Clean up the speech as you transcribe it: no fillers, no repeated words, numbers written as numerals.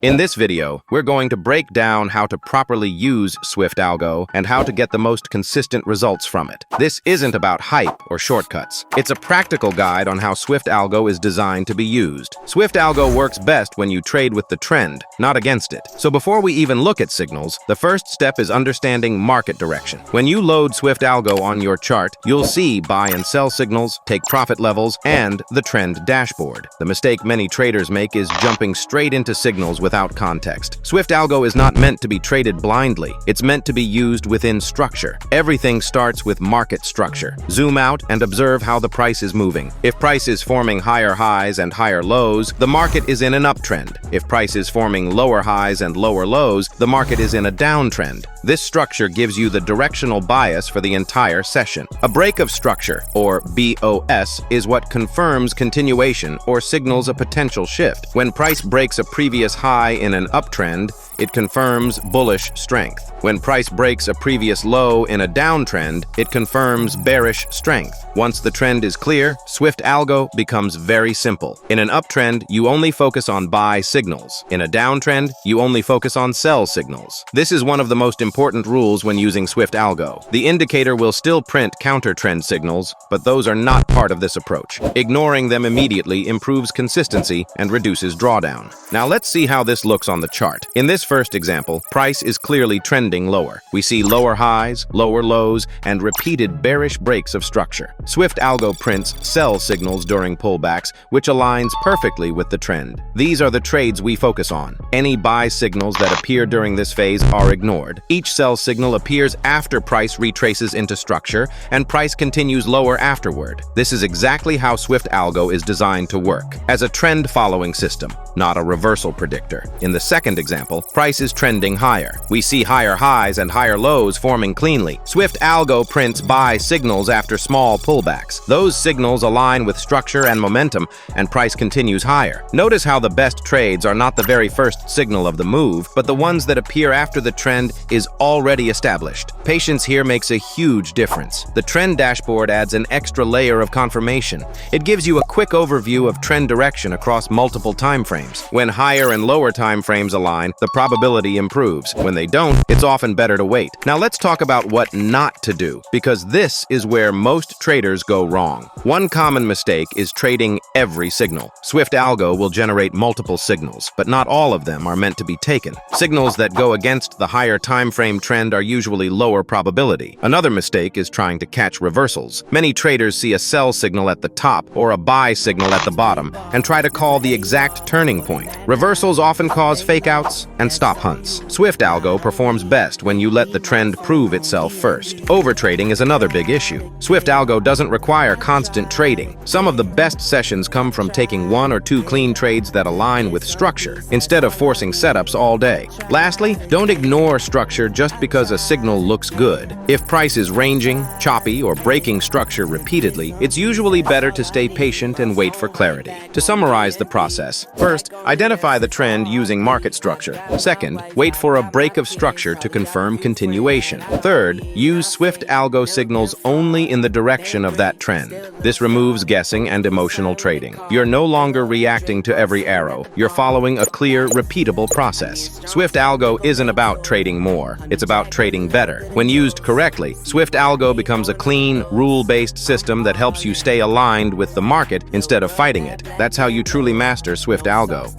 In this video, we're going to break down how to properly use SwiftAlgo and how to get the most consistent results from it. This isn't about hype or shortcuts. It's a practical guide on how SwiftAlgo is designed to be used. SwiftAlgo works best when you trade with the trend, not against it. So before we even look at signals, the first step is understanding market direction. When you load SwiftAlgo on your chart, you'll see buy and sell signals, take profit levels, and the trend dashboard. The mistake many traders make is jumping straight into signals without context. SwiftAlgo is not meant to be traded blindly. It's meant to be used within structure. Everything starts with market structure. Zoom out and observe how the price is moving. If price is forming higher highs and higher lows, the market is in an uptrend. If price is forming lower highs and lower lows, the market is in a downtrend. This structure gives you the directional bias for the entire session. A break of structure, or BoS, is what confirms continuation or signals a potential shift. When price breaks a previous high in an uptrend, it confirms bullish strength. When price breaks a previous low in a downtrend, it confirms bearish strength. Once the trend is clear, SwiftAlgo becomes very simple. In an uptrend, you only focus on buy signals. In a downtrend, you only focus on sell signals. This is one of the most important rules when using SwiftAlgo. The indicator will still print counter-trend signals, but those are not part of this approach. Ignoring them immediately improves consistency and reduces drawdown. Now let's see how this looks on the chart. In this first example, price is clearly trending lower. We see lower highs, lower lows, and repeated bearish breaks of structure. SwiftAlgo prints sell signals during pullbacks, which aligns perfectly with the trend. These are the trades we focus on. Any buy signals that appear during this phase are ignored. Each sell signal appears after price retraces into structure, and price continues lower afterward. This is exactly how SwiftAlgo is designed to work, as a trend-following system, not a reversal predictor. In the second example, price is trending higher. We see higher highs and higher lows forming cleanly. SwiftAlgo prints buy signals after small pullbacks. Those signals align with structure and momentum, and price continues higher. Notice how the best trades are not the very first signal of the move, but the ones that appear after the trend is already established. Patience here makes a huge difference. The trend dashboard adds an extra layer of confirmation. It gives you a quick overview of trend direction across multiple timeframes. When higher and lower timeframes align, the probability improves. When they don't, it's often better to wait. Now let's talk about what not to do, because this is where most traders go wrong. One common mistake is trading every signal. SwiftAlgo will generate multiple signals, but not all of them are meant to be taken. Signals that go against the higher time frame trend are usually lower probability. Another mistake is trying to catch reversals. Many traders see a sell signal at the top or a buy signal at the bottom and try to call the exact turning point. Reversals often cause fake-outs and stop hunts. SwiftAlgo performs best when you let the trend prove itself first. Overtrading is another big issue. SwiftAlgo doesn't require constant trading. Some of the best sessions come from taking one or two clean trades that align with structure, instead of forcing setups all day. Lastly, don't ignore structure just because a signal looks good. If price is ranging, choppy, or breaking structure repeatedly, it's usually better to stay patient and wait for clarity. To summarize the process, first, identify the trend using market structure. Second, wait for a break of structure to confirm continuation. Third, use SwiftAlgo signals only in the direction of that trend. This removes guessing and emotional trading. You're no longer reacting to every arrow. You're following a clear, repeatable process. SwiftAlgo isn't about trading more. It's about trading better. When used correctly, SwiftAlgo becomes a clean, rule-based system that helps you stay aligned with the market instead of fighting it. That's how you truly master SwiftAlgo.